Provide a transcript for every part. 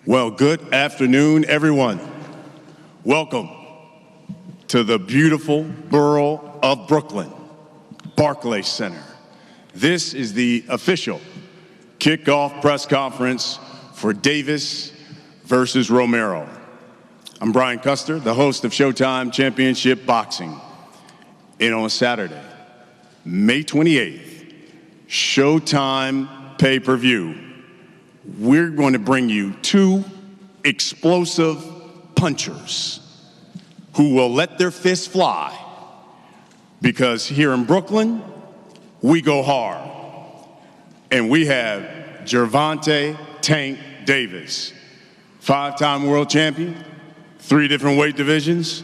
Well, good afternoon, everyone. Welcome to the beautiful borough of Brooklyn, Barclays Center. This is the official kickoff press conference for Davis versus Romero. I'm Brian Custer, the host of Showtime Championship Boxing. And on Saturday, May 28th, Showtime pay-per-view, we're going to bring you two explosive punchers who will let their fists fly, because here in Brooklyn, we go hard. And we have Gervonta Tank Davis, 5-time world champion, 3 different weight divisions,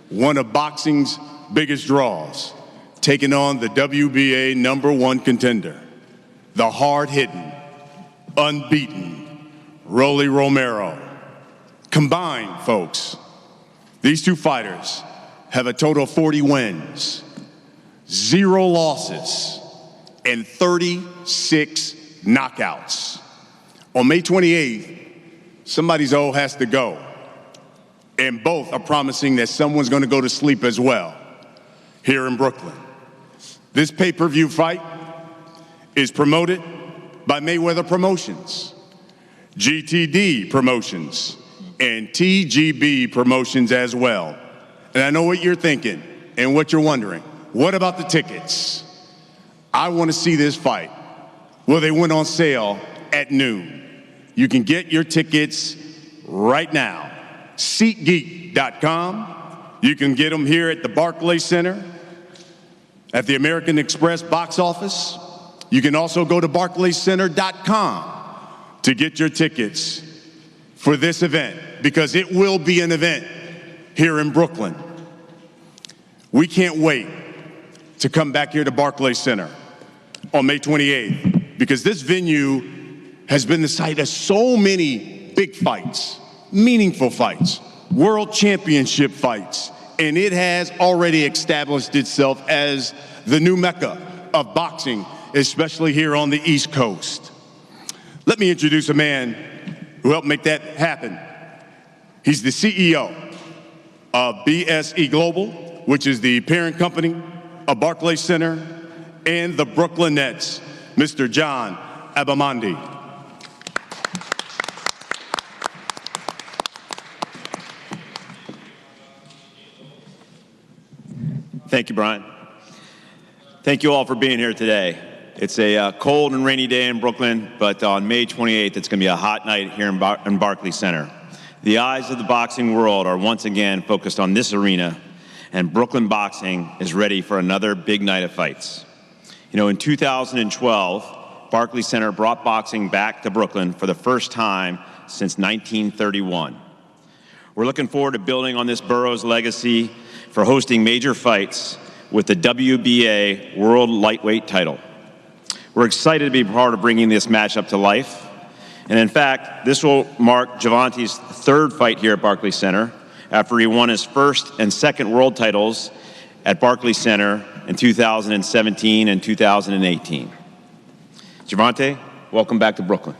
one of boxing's biggest draws, taking on the WBA #1 contender, the hard-hitting, unbeaten Rolando Romero. Combined, folks, these two fighters have a total of 40 wins, 0 losses, and 36 knockouts. On May 28th, somebody's old has to go, and both are promising that someone's going to go to sleep as well here in Brooklyn. This pay-per-view fight is promoted by Mayweather Promotions, GTD Promotions, and TGB Promotions as well. And I know what you're thinking and what you're wondering. What about the tickets? I want to see this fight. Well, they went on sale at noon. You can get your tickets right now. SeatGeek.com. You can get them here at the Barclays Center, at the American Express box office. You can also go to barclayscenter.com to get your tickets for this event, because it will be an event here in Brooklyn. We can't wait to come back here to Barclays Center on May 28th, because this venue has been the site of so many big fights, meaningful fights, world championship fights, and it has already established itself as the new mecca of boxing, especially here on the East Coast. Let me introduce a man who helped make that happen. He's the CEO of BSE Global, which is the parent company of Barclays Center and the Brooklyn Nets, Mr. John Abimandi. Thank you, Brian. Thank you all for being here today. It's a cold and rainy day in Brooklyn, but on May 28th, it's going to be a hot night here in Barclays Center. The eyes of the boxing world are once again focused on this arena, and Brooklyn boxing is ready for another big night of fights. You know, in 2012, Barclays Center brought boxing back to Brooklyn for the first time since 1931. We're looking forward to building on this borough's legacy for hosting major fights with the WBA World Lightweight title. We're excited to be part of bringing this matchup to life. And in fact, this will mark Gervonta's 3rd fight here at Barclays Center after he won his 1st and 2nd world titles at Barclays Center in 2017 and 2018. Gervonta, welcome back to Brooklyn.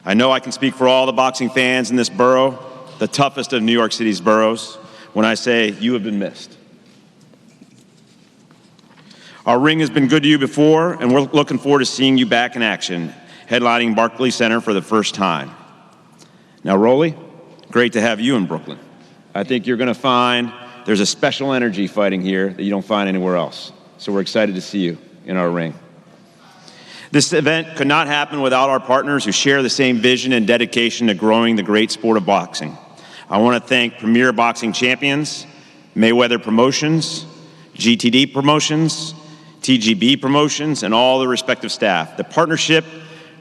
I know I can speak for all the boxing fans in this borough, the toughest of New York City's boroughs, when I say you have been missed. Our ring has been good to you before, and we're looking forward to seeing you back in action, headlining Barclays Center for the first time. Now, Rolly, great to have you in Brooklyn. I think you're going to find there's a special energy fighting here that you don't find anywhere else. So we're excited to see you in our ring. This event could not happen without our partners who share the same vision and dedication to growing the great sport of boxing. I want to thank Premier Boxing Champions, Mayweather Promotions, GTD Promotions, TGB Promotions, and all the respective staff. The partnership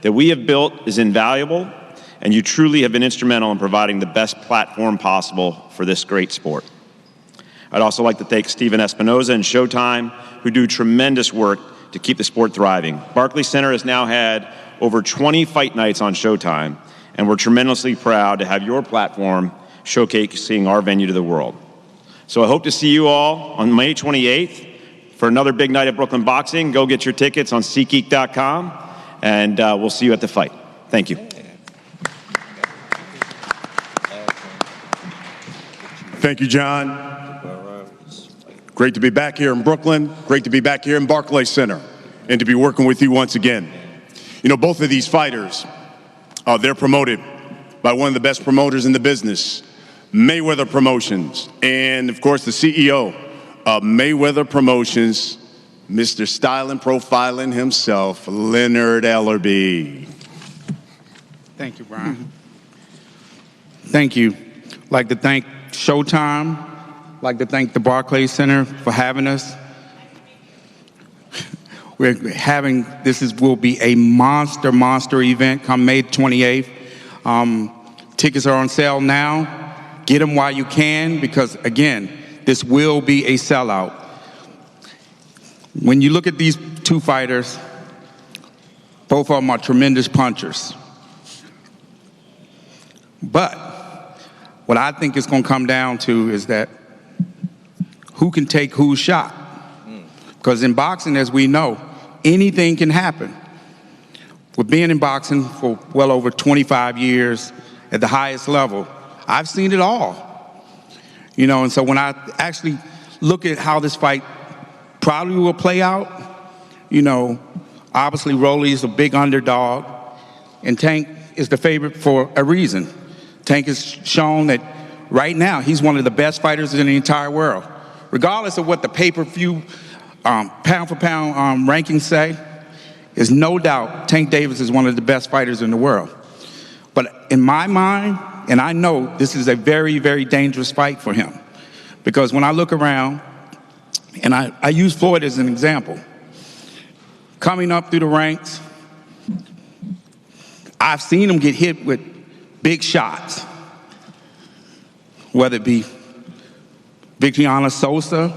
that we have built is invaluable, and you truly have been instrumental in providing the best platform possible for this great sport. I'd also like to thank Stephen Espinoza and Showtime, who do tremendous work to keep the sport thriving. Barclays Center has now had over 20 fight nights on Showtime, and we're tremendously proud to have your platform showcasing our venue to the world. So I hope to see you all on May 28th for another big night of Brooklyn boxing. Go get your tickets on SeatGeek.com, and we'll see you at the fight. Thank you. Thank you, John. Great to be back here in Brooklyn. Great to be back here in Barclays Center and to be working with you once again. You know, both of these fighters, they're promoted by one of the best promoters in the business, Mayweather Promotions, and of course the CEO of Mayweather Promotions, Mr. Styling Profiling himself, Leonard Ellerbe. Thank you, Brian. Thank you. I'd like to thank Showtime. I'd like to thank the Barclays Center for having us. Will be a monster event come May 28th. Tickets are on sale now. Get them while you can, because again, this will be a sellout. When you look at these two fighters, both of them are tremendous punchers. But what I think it's going to come down to is that who can take whose shot? Because in boxing, as we know, anything can happen. With being in boxing for well over 25 years at the highest level, I've seen it all. You know, and so when I actually look at how this fight probably will play out, you know, obviously Rolly's a big underdog, and Tank is the favorite for a reason. Tank has shown that right now he's one of the best fighters in the entire world. Regardless of what the pay-per-view pound-for-pound rankings say, there's no doubt Tank Davis is one of the best fighters in the world. But in my mind, and I know this is a very, very dangerous fight for him, because when I look around, and I use Floyd as an example, coming up through the ranks, I've seen him get hit with big shots, whether it be Victoriano Sosa,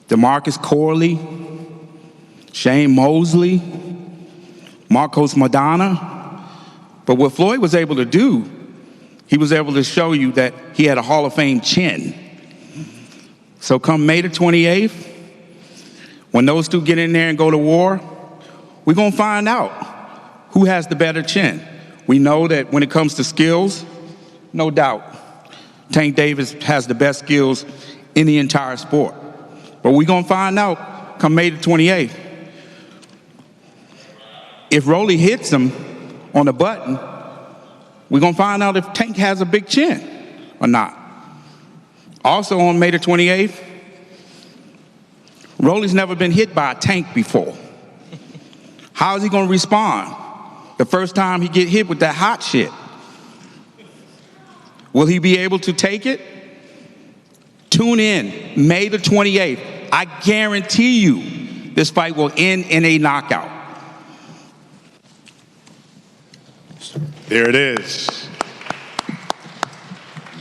DeMarcus Corley, Shane Mosley, Marcos Madonna. But what Floyd was able to do, he was able to show you that he had a Hall of Fame chin. So come May the 28th, when those two get in there and go to war, we're going to find out who has the better chin. We know that when it comes to skills, no doubt, Tank Davis has the best skills in the entire sport. But we're going to find out come May the 28th. If Rolly hits him on the button, we're going to find out if Tank has a big chin or not. Also on May the 28th, Rolly's never been hit by a Tank before. How is he going to respond the first time he get hit with that hot shit? Will he be able to take it? Tune in May the 28th. I guarantee you this fight will end in a knockout. There it is.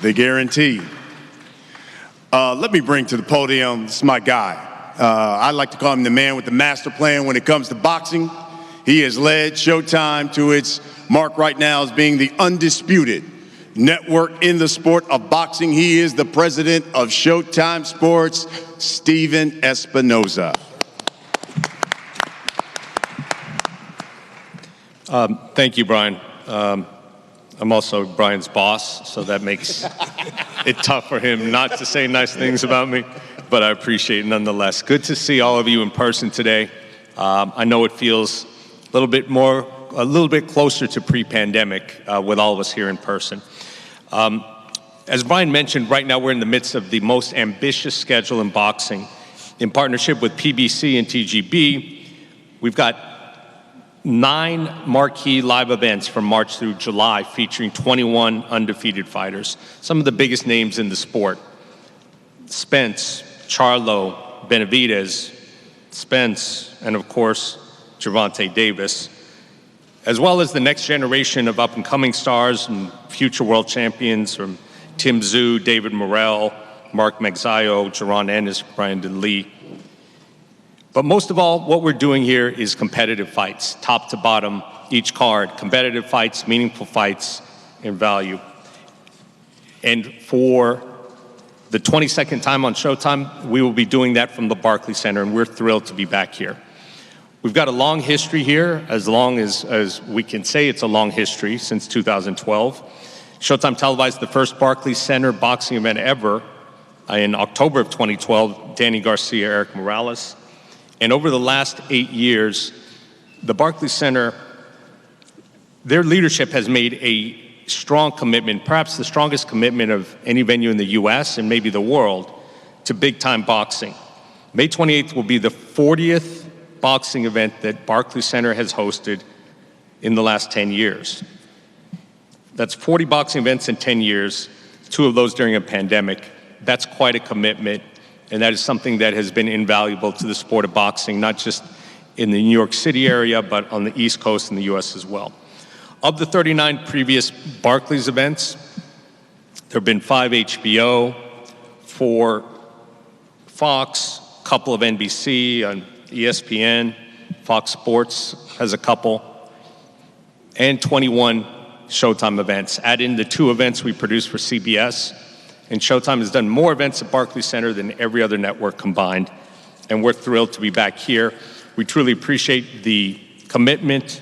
The guarantee. Let me bring to the podium, this is my guy. I like to call him the man with the master plan when it comes to boxing. He has led Showtime to its mark right now as being the undisputed network in the sport of boxing. He is the president of Showtime Sports, Steven Espinoza. Thank you, Brian. I'm also Brian's boss, so that makes it tough for him not to say nice things about me, but I appreciate it nonetheless. Good to see all of you in person today. I know it feels a little bit closer to pre-pandemic with all of us here in person. As Brian mentioned, right now we're in the midst of the most ambitious schedule in boxing. In partnership with PBC and TGB, we've got 9 marquee live events from March through July featuring 21 undefeated fighters. Some of the biggest names in the sport: Spence, Charlo, Benavidez, Spence, and of course, Gervonta Davis, as well as the next generation of up-and-coming stars and future world champions from Tim Tszyu, David Morrell, Mark Magsayo, Jaron Ennis, Brandon Lee. But most of all, what we're doing here is competitive fights, top to bottom, each card, competitive fights, meaningful fights, and value. And for the 22nd time on Showtime, we will be doing that from the Barclays Center, and we're thrilled to be back here. We've got a long history here, as long as we can say it's a long history, since 2012. Showtime televised the first Barclays Center boxing event ever in October of 2012, Danny Garcia, Eric Morales. And over the last 8 years, the Barclays Center, their leadership has made a strong commitment, perhaps the strongest commitment of any venue in the US and maybe the world, to big-time boxing. May 28th will be the 40th boxing event that Barclays Center has hosted in the last 10 years. That's 40 boxing events in 10 years, 2 of those during a pandemic. That's quite a commitment, and that is something that has been invaluable to the sport of boxing, not just in the New York City area, but on the East Coast in the US as well. Of the 39 previous Barclays events, there have been 5 HBO, 4 Fox, a couple of NBC, on ESPN, Fox Sports has a couple, and 21 Showtime events. Add in the 2 events we produced for CBS, and Showtime has done more events at Barclays Center than every other network combined, and we're thrilled to be back here. We truly appreciate the commitment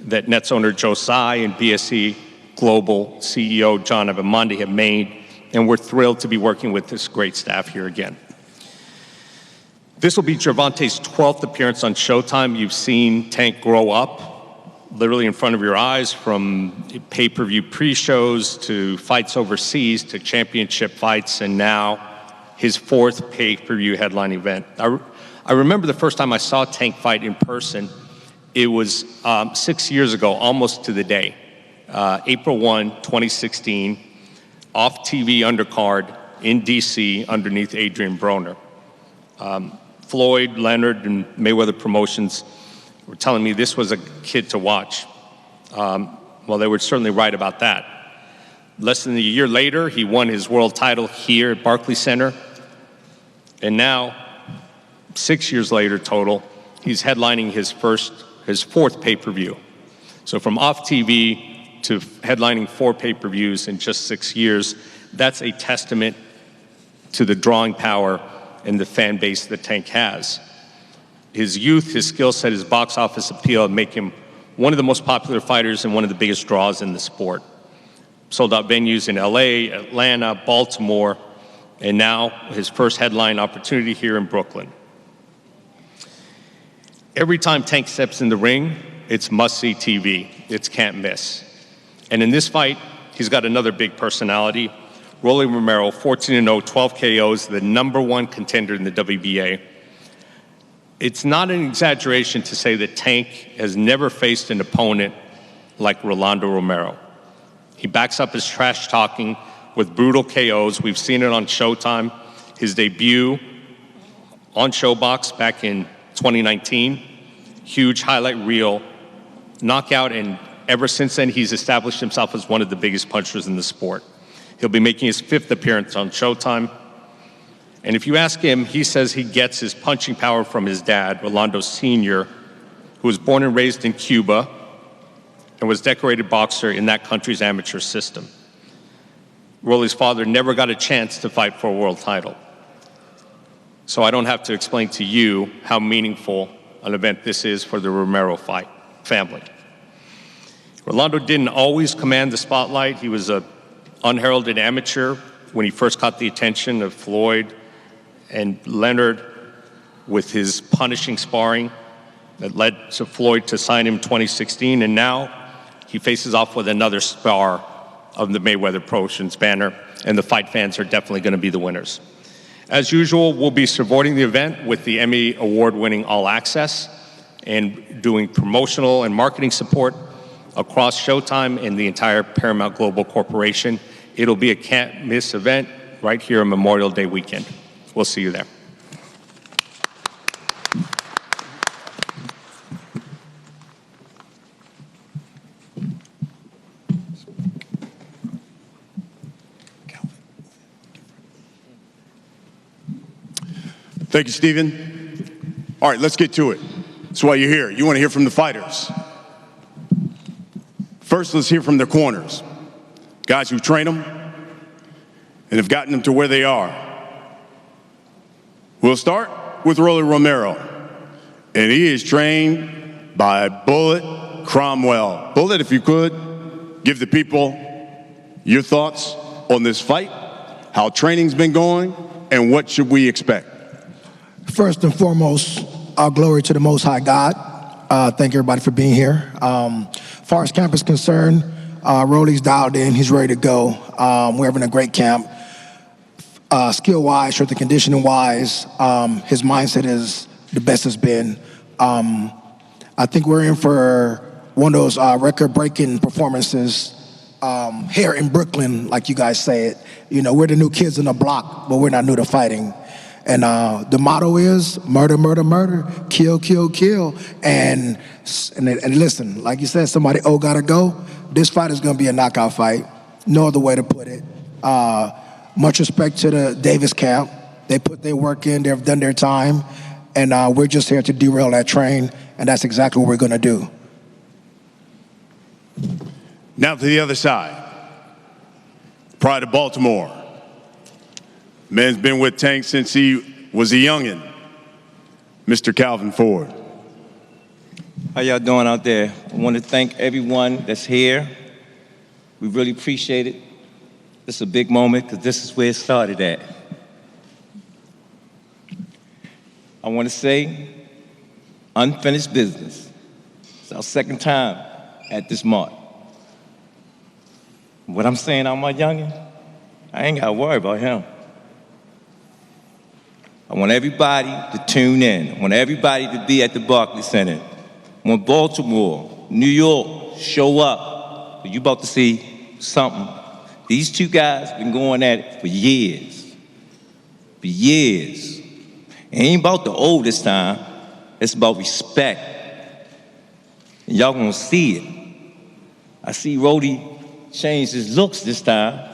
that Nets owner Joe Tsai and BSE Global CEO John Abimandi have made, and we're thrilled to be working with this great staff here again. This will be Gervonta's 12th appearance on Showtime. You've seen Tank grow up literally in front of your eyes, from pay-per-view pre-shows to fights overseas to championship fights, and now his 4th pay-per-view headline event. I remember the first time I saw Tank fight in person. It was 6 years ago, almost to the day, April 1, 2016, off TV undercard in DC underneath Adrian Broner. Floyd, Leonard, and Mayweather Promotions were telling me this was a kid to watch. Well, they were certainly right about that. Less than a year later, he won his world title here at Barclays Center. And now, 6 years later total, he's headlining his 4th pay-per-view. So from off TV to headlining 4 pay-per-views in just 6 years, that's a testament to the drawing power and the fan base that Tank has. His youth, his skill set, his box office appeal make him one of the most popular fighters and one of the biggest draws in the sport. Sold out venues in LA, Atlanta, Baltimore, and now his first headline opportunity here in Brooklyn. Every time Tank steps in the ring, it's must-see TV. It's can't miss. And in this fight, he's got another big personality. Rolando Romero, 14-0, 12 KOs, the #1 contender in the WBA. It's not an exaggeration to say that Tank has never faced an opponent like Rolando Romero. He backs up his trash talking with brutal KOs. We've seen it on Showtime. His debut on Showbox back in 2019, huge highlight reel, knockout, and ever since then he's established himself as one of the biggest punchers in the sport. He'll be making his 5th appearance on Showtime. And if you ask him, he says he gets his punching power from his dad, Rolando Sr., who was born and raised in Cuba and was decorated boxer in that country's amateur system. Rolly's father never got a chance to fight for a world title. So I don't have to explain to you how meaningful an event this is for the Romero family. Rolando didn't always command the spotlight. He was an unheralded amateur when he first caught the attention of Floyd and Leonard with his punishing sparring that led to Floyd to sign him in 2016, and now he faces off with another star of the Mayweather Promotions banner, and the fight fans are definitely going to be the winners. As usual, we'll be supporting the event with the Emmy award-winning All Access and doing promotional and marketing support across Showtime and the entire Paramount Global Corporation. It'll be a can't-miss event right here on Memorial Day weekend. We'll see you there. Thank you, Stephen. All right, let's get to it. That's why you're here. You want to hear from the fighters. First, let's hear from their corners. Guys who train them and have gotten them to where they are. We'll start with Rolando Romero. And he is trained by Bullet Cromwell. Bullet, if you could, give the people Your thoughts on this fight, how training's been going, and what should we expect? First and foremost, our glory to the Most High God. Thank everybody for being here. Far as camp is concerned, Rolly's dialed in. He's ready to go. We're having a great camp. Skill-wise, strength and conditioning-wise, his mindset is the best it's been. I think we're in for one of those record-breaking performances here in Brooklyn, like you guys say it. You know, we're the new kids on the block, but we're not new to fighting. And the motto is murder, murder, murder, kill, kill, kill. And listen, like you said, somebody gotta go. This fight is gonna be a knockout fight. No other way to put it. Much respect to the Davis camp. They put their work in, they've done their time, and we're just here to derail that train, and that's exactly what we're gonna do. Now to the other side. Pride of Baltimore. Man's been with Tank since he was a youngin'. Mr. Calvin Ford. How y'all doing out there? I want to thank everyone that's here. We really appreciate it. This is a big moment because this is where it started at. I want to say, unfinished business. It's our second time at this mark. What I'm saying, I'm my youngin', I ain't got to worry about him. I want everybody to tune in. I want everybody to be at the Barclays Center. I want Baltimore, New York, show up. You about to see something. These two guys been going at it for years. For years. It ain't about the old this time. It's about respect. And y'all gonna see it. I see Rody change his looks this time.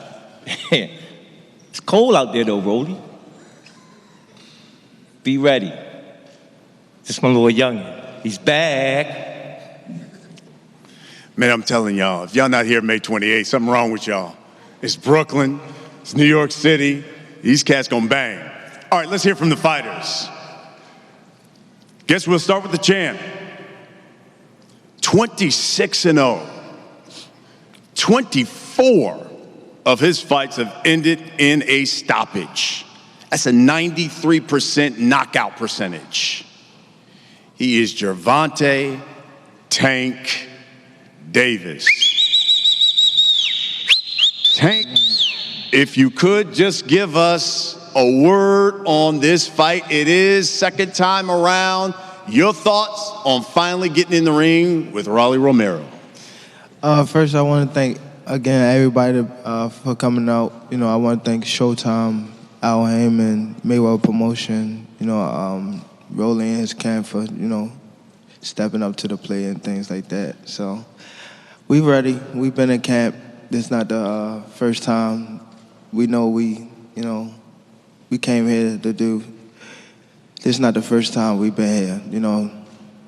It's cold out there though, Rody. Be ready. Just my little youngin'. He's back. Man, I'm telling y'all, if y'all not here May 28th, something wrong with y'all. It's Brooklyn, it's New York City. These cats gonna bang. All right, let's hear from the fighters. Guess we'll start with the champ. 26-0. 24 of his fights have ended in a stoppage. That's a 93% knockout percentage. He is Gervonta Tank Davis. Tank, if you could just give us a word on this fight. It is second time around. Your thoughts on finally getting in the ring with Rolando Romero? First, I want to thank, again, everybody for coming out. You know, I want to thank Showtime, Al Heyman, Mayweather Promotion, you know, Rolly and his camp for, you know, stepping up to the plate and things like that. So we ready. We've been in camp. This is not the first time. We know we came here to do. This is not the first time we've been here. You know,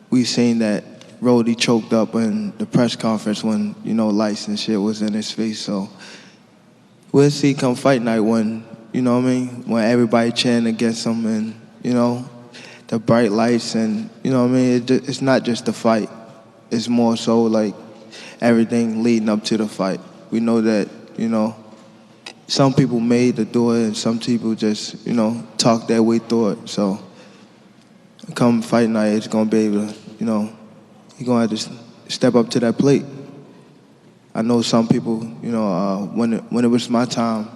we've seen that Rolly choked up in the press conference when, you know, lights and shit was in his face. So we'll see come fight night when, you know what I mean, when everybody chanting against him and, you know, the bright lights and, you know what I mean, it's not just the fight. It's more so like everything leading up to the fight. We know that, you know, some people made to do it and some people just, you know, talk their way through it. So come fight night, it's going to be able to, you know, you're going to have to step up to that plate. I know some people, you know, when it was my time,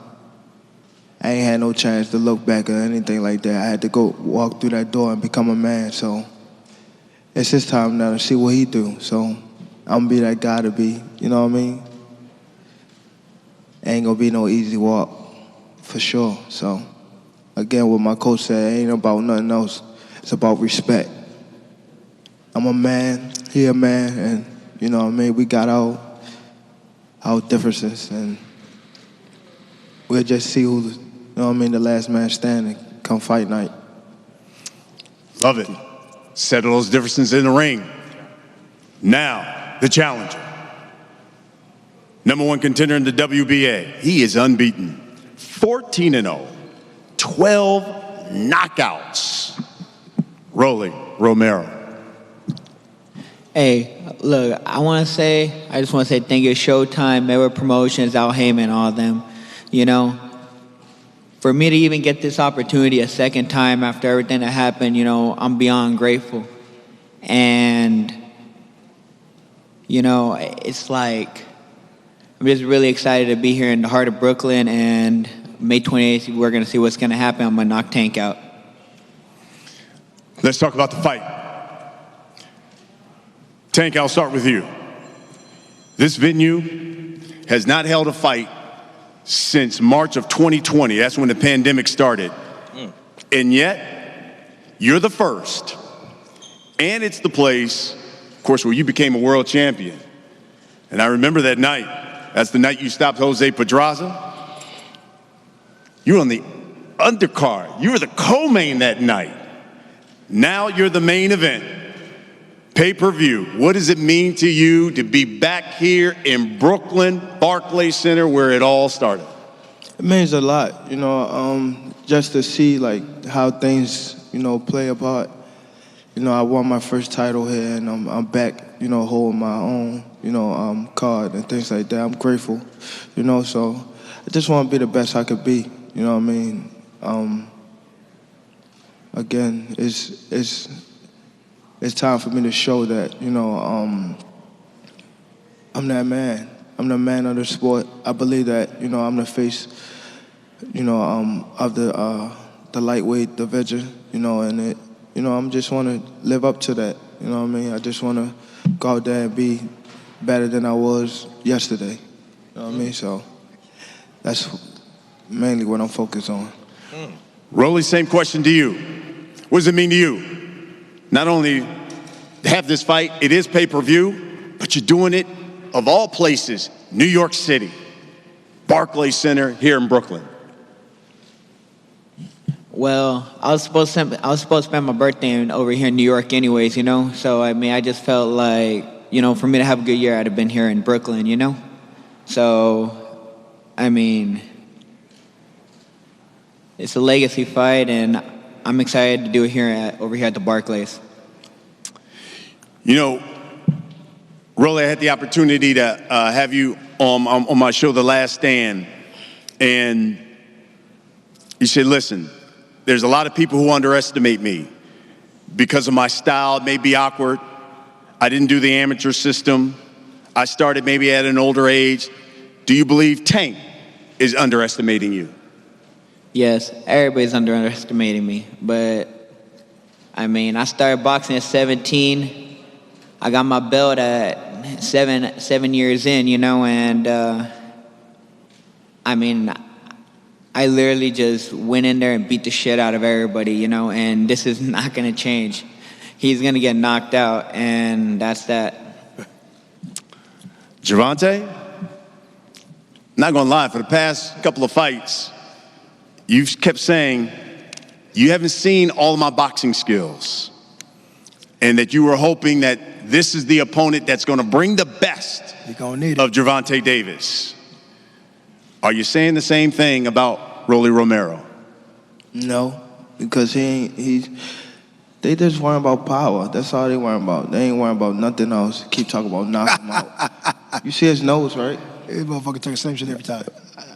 I ain't had no chance to look back or anything like that. I had to go walk through that door and become a man. So it's his time now to see what he do. So I'm going to be that guy to be, you know what I mean? Ain't going to be no easy walk, for sure. So, again, what my coach said, it ain't about nothing else. It's about respect. I'm a man, he a man, and, you know what I mean? We got our differences, and we'll just see who's, you know what I mean, the last man standing come fight night. Love it. Settle those differences in the ring. Now, the challenger. #1 contender in the WBA. He is unbeaten. 14-0. 12 knockouts. Rolando Romero. Hey, look, I just want to say thank you to Showtime, Mayweather Promotions, Al Heyman, all of them. You know, for me to even get this opportunity a second time after everything that happened, you know, I'm beyond grateful. And, you know, it's like, I'm just really excited to be here in the heart of Brooklyn, and May 28th, we're going to see what's going to happen. I'm going to knock Tank out. Let's talk about the fight. Tank, I'll start with you. This venue has not held a fight since March of 2020. That's when the pandemic started. And yet, you're the first. And it's the place, of course, where you became a world champion. And I remember that night. That's the night you stopped Jose Pedraza. You were on the undercard. You were the co-main that night. Now you're the main event. Pay-per-view. What does it mean to you to be back here in Brooklyn, Barclays Center, where it all started? It means a lot, you know, just to see like how things, you know, play a part. You know, I won my first title here, and I'm back, you know, holding my own, you know, card and things like that. I'm grateful, you know, so I just want to be the best I could be, you know what I mean? Again, it's time for me to show that, you know, I'm that man. I'm the man of the sport. I believe that, you know, I'm the face, you know, of the lightweight division, you know, and it, you know, I'm just want to live up to that, you know what I mean? I just want to go out there and be better than I was yesterday, you know what I mean? So that's mainly what I'm focused on. Rolly, same question to you. What does it mean to you? Not only have this fight, it is pay-per-view, but you're doing it, of all places, New York City, Barclays Center here in Brooklyn. Well, I was supposed to spend my birthday over here in New York anyways, you know? So, I mean, I just felt like, you know, for me to have a good year, I'd have been here in Brooklyn, you know? So, I mean, it's a legacy fight, and I'm excited to do it over here at the Barclays. You know, Rolly, I had the opportunity to have you on my show, The Last Stand, and you said, listen, there's a lot of people who underestimate me because of my style. It may be awkward. I didn't do the amateur system. I started maybe at an older age. Do you believe Tank is underestimating you? Yes, everybody's underestimating me, but I mean, I started boxing at 17. I got my belt at seven years in, you know, and I mean, I literally just went in there and beat the shit out of everybody, you know, and this is not gonna change. He's gonna get knocked out, and that's that. Gervonta, not gonna lie, for the past couple of fights, you've kept saying you haven't seen all of my boxing skills, and that you were hoping that this is the opponent that's gonna bring the best of Gervonta Davis. Are you saying the same thing about Rolly Romero? No, because they just worry about power. That's all they worry about. They ain't worrying about nothing else. Keep talking about knocking him out. You see his nose, right? This motherfucker take the same shit every time.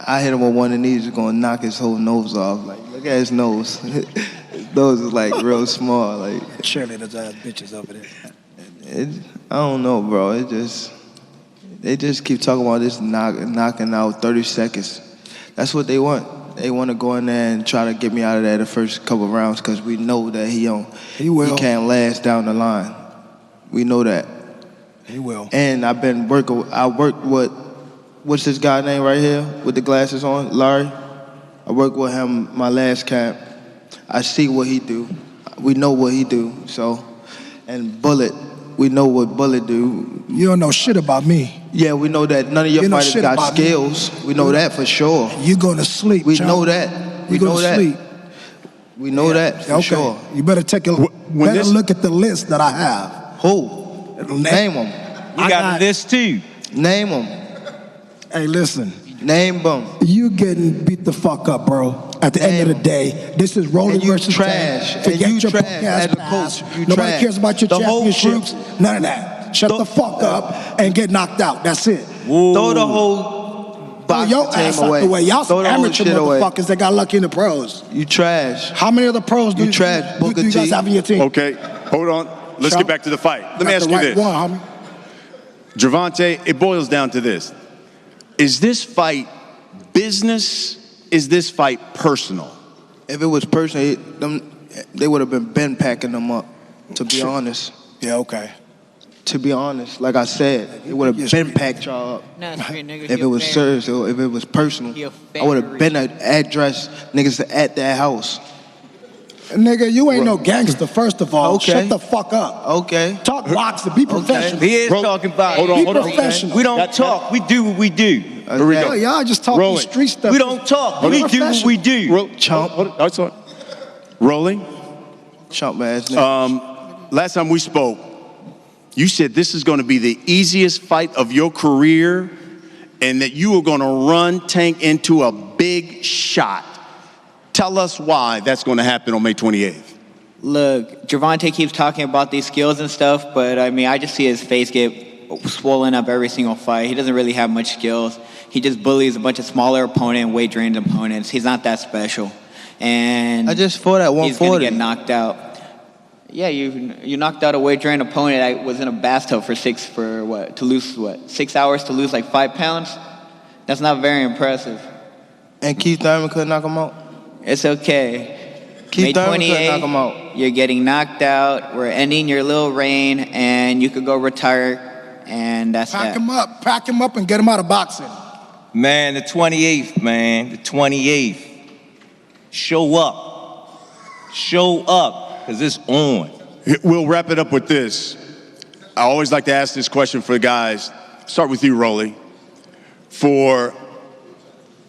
I hit him with one of these, it's gonna knock his whole nose off. Like, look at his nose. His nose is like real small. Like, cheerleaders ass bitches over there. I don't know, bro. They just keep talking about this knocking out 30 seconds. That's what they want. They want to go in there and try to get me out of there the first couple rounds because we know that he can't last down the line. We know that. He will. And I worked with, what's this guy name right here with the glasses on? Larry. I worked with him my last camp. I see what he do. We know what he do. So, and Bullet, we know what Bullet do. You don't know shit about me. Yeah, we know that none of your fighters got skills. We know that for sure. You going to sleep, We know that. We know that. Sleep. We know that for sure. You better take a look at the list that I have. Who? Name them. We got a list too. Name them. Hey, listen. Name them. You getting beat the fuck up, bro. At the end of the day, this is Rolling versus trash. Tank. Forget and you your trash punk ass as a past. coach. You Nobody trash. cares about your the championships. Whole group, None of that. shut the fuck up, and get knocked out. That's it. Throw the whole boxing your ass team out away. the way. Y'all Throw some the whole amateur shit away. motherfuckers that got lucky in the pros. You trash. How many of the pros do You trash, Booker you guys T. have in your team? Okay, hold on. Let's get back to the fight. Let me ask you this. One, homie. Gervonta, it boils down to this. Is this fight business? Is this fight personal? If it was personal, they would have been packing them up, to be honest. Yeah, okay. To be honest, like I said, it would have been packed y'all up. Nah, street nigga, If it was serious, if it was personal, I would have been addressed niggas at that house. Nigga, you ain't no gangster, first of all. Okay. Shut the fuck up. Okay. Talk boxing, be professional. He is talking about it. Be professional. We don't talk. We do what we do. Here we go. Y'all just talking Rolling. street stuff. We don't talk. We do what we do. Chump. Rolling. Chump ass nigga. Last time we spoke, you said this is going to be the easiest fight of your career and that you are going to run Tank into a big shot. Tell us why that's going to happen on May 28th. Look, Gervonta keeps talking about these skills and stuff, but I mean, I just see his face get swollen up every single fight. He doesn't really have much skills. He just bullies a bunch of smaller opponent, weight-drained opponents. He's not that special. And I just fought at 140. He's going to get knocked out. Yeah, you knocked out a weight-drained opponent. I was in a bathtub for 6 hours to lose like 5 pounds? That's not very impressive. And Keith Thurman couldn't knock him out? It's okay. Keith May Thurman couldn't 28th, knock him out. you're getting knocked out. We're ending your little reign, and you could go retire, and that's Pack that. Pack him up and get him out of boxing. Man, the 28th, man. The 28th. Show up. Show up, because it's on. We'll wrap it up with this. I always like to ask this question for the guys. Start with you, Rolly. For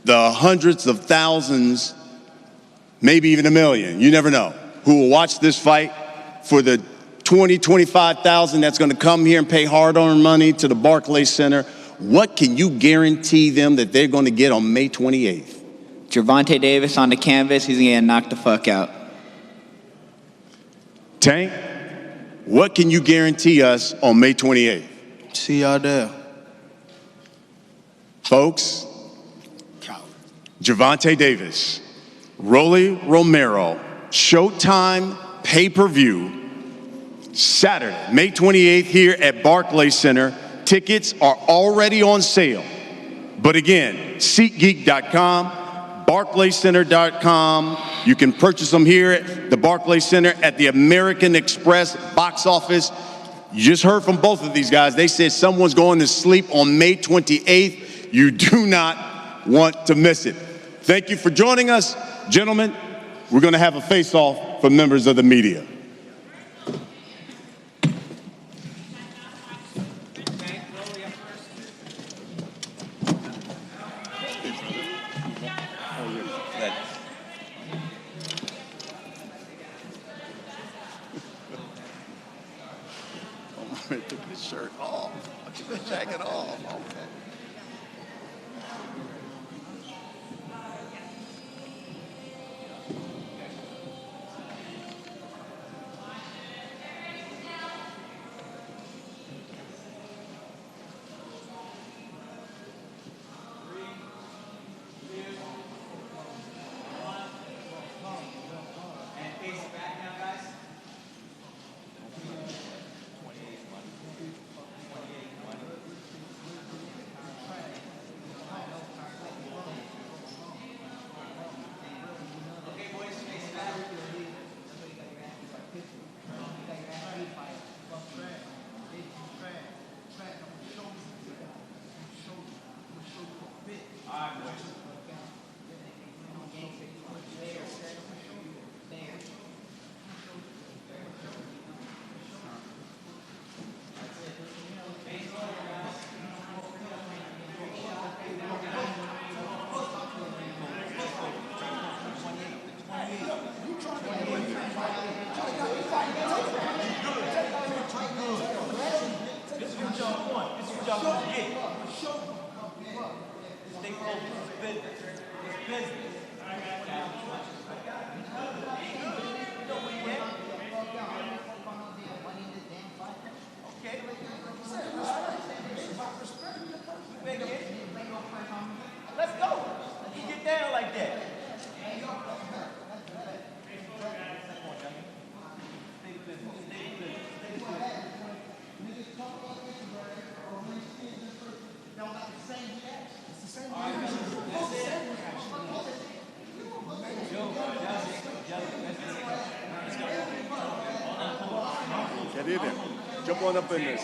the hundreds of thousands, maybe even a million, you never know, who will watch this fight, for the 20, 25,000 that's going to come here and pay hard-earned money to the Barclays Center, what can you guarantee them that they're going to get on May 28th? Gervonta Davis on the canvas, he's going to get knocked the fuck out. Tank, what can you guarantee us on May 28th? See y'all there. Folks, Gervonta Davis, Rolly Romero, Showtime pay-per-view, Saturday, May 28th here at Barclays Center. Tickets are already on sale. But again, SeatGeek.com, BarclaysCenter.com. You can purchase them here at the Barclays Center at the American Express box office. You just heard from both of these guys. They said someone's going to sleep on May 28th. You do not want to miss it. Thank you for joining us. Gentlemen, we're going to have a face-off for members of the media. Took his shirt off. I took his jacket off. Okay. Let's go. You get down like that. Get in there. Jump on up in this.